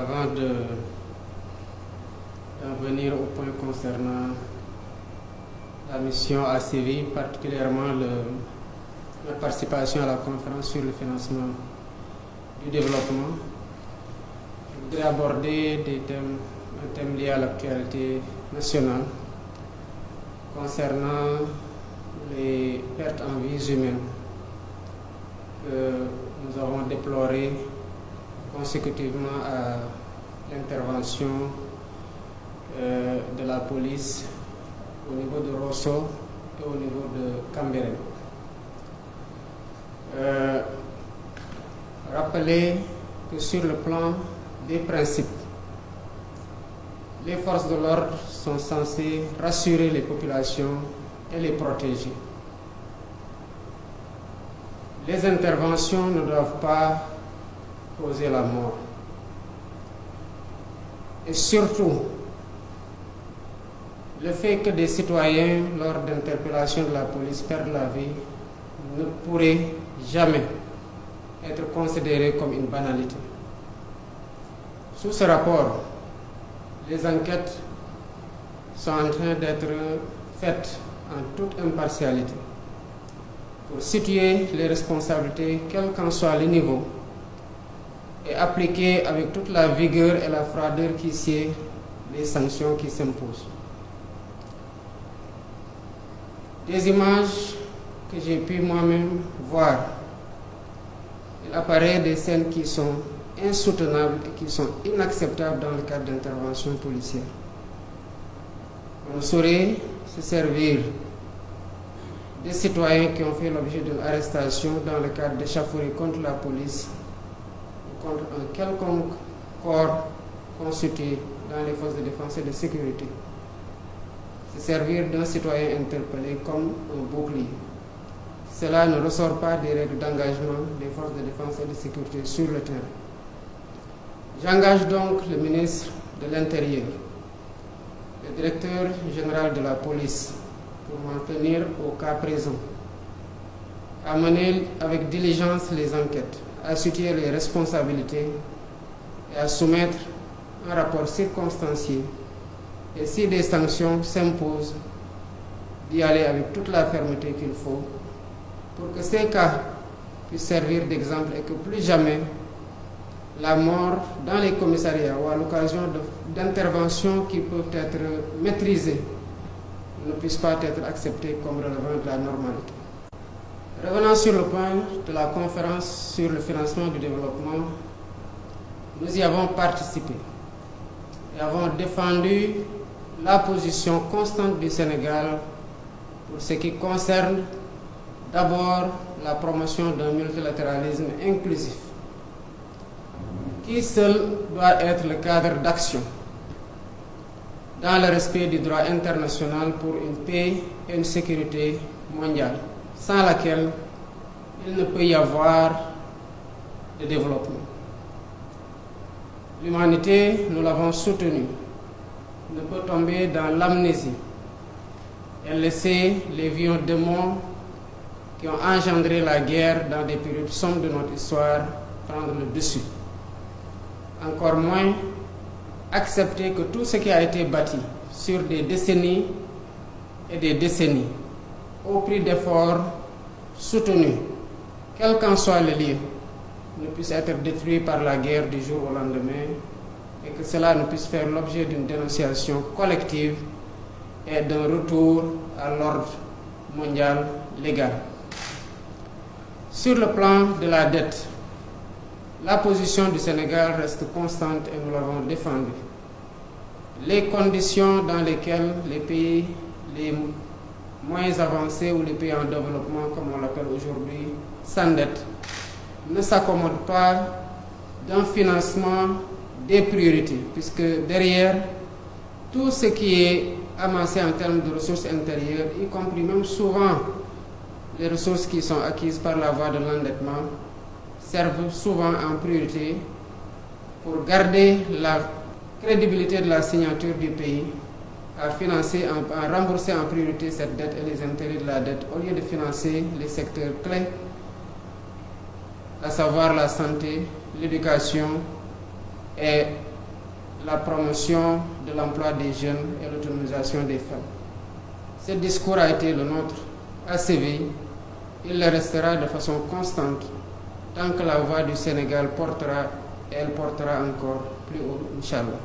Avant d'en venir au point concernant la mission à Séville, particulièrement la participation à la conférence sur le financement du développement, je voudrais aborder un thème lié à l'actualité nationale concernant les pertes en vies humaines que nous avons déplorées consécutivement à l'intervention de la police au niveau de Rosso et au niveau de Cambérène. Rappeler que sur le plan des principes, les forces de l'ordre sont censées rassurer les populations et les protéger. Les interventions ne doivent pas causer la mort. Et surtout, le fait que des citoyens, lors d'interpellations de la police, perdent la vie ne pourrait jamais être considéré comme une banalité. Sous ce rapport, les enquêtes sont en train d'être faites en toute impartialité pour situer les responsabilités, quel qu'en soit le niveau, et appliquer avec toute la vigueur et la froideur qui sied les sanctions qui s'imposent. Des images que j'ai pu moi-même voir, il apparaît des scènes qui sont insoutenables et qui sont inacceptables dans le cadre d'interventions policières. On ne saurait se servir des citoyens qui ont fait l'objet d'une arrestation dans le cadre d'échauffourées contre la police ou contre un quelconque corps constitué dans les forces de défense et de sécurité. Se servir d'un citoyen interpellé comme un bouclier. Cela ne ressort pas des règles d'engagement des forces de défense et de sécurité sur le terrain. J'engage donc le ministre de l'Intérieur, le directeur général de la police, pour m'en tenir au cas présent, à mener avec diligence les enquêtes, à situer les responsabilités et à soumettre un rapport circonstancié. Et si des sanctions s'imposent, d'y aller avec toute la fermeté qu'il faut pour que ces cas puissent servir d'exemple et que plus jamais la mort dans les commissariats ou à l'occasion d'interventions qui peuvent être maîtrisées ne puisse pas être acceptée comme relevant de la normalité. Revenant sur le point de la conférence sur le financement du développement, nous y avons participé et avons défendu la position constante du Sénégal pour ce qui concerne d'abord la promotion d'un multilatéralisme inclusif, qui seul doit être le cadre d'action dans le respect du droit international pour une paix et une sécurité mondiale, sans laquelle il ne peut y avoir de développement. L'humanité, nous l'avons soutenue, ne peut tomber dans l'amnésie et laisser les vieux démons qui ont engendré la guerre dans des périodes sombres de notre histoire prendre le dessus. Encore moins accepter que tout ce qui a été bâti sur des décennies et des décennies, au prix d'efforts soutenus, quel qu'en soit le lieu, ne puisse être détruit par la guerre du jour au lendemain et que cela ne puisse faire l'objet d'une dénonciation collective et d'un retour à l'ordre mondial légal. Sur le plan de la dette, la position du Sénégal reste constante et nous l'avons défendue. Les conditions dans lesquelles les pays les moins avancés ou les pays en développement, comme on l'appelle aujourd'hui, s'endettent, ne s'accommodent pas d'un financement des priorités, puisque derrière tout ce qui est amassé en termes de ressources intérieures, y compris même souvent les ressources qui sont acquises par la voie de l'endettement, servent souvent en priorité pour garder la crédibilité de la signature du pays, à financer, à rembourser en priorité cette dette et les intérêts de la dette, au lieu de financer les secteurs clés, à savoir la santé, l'éducation et la promotion de l'emploi des jeunes et l'autonomisation des femmes. Ce discours a été le nôtre à Séville. Il le restera de façon constante tant que la voix du Sénégal portera, et elle portera encore plus haut, Inch'Allah.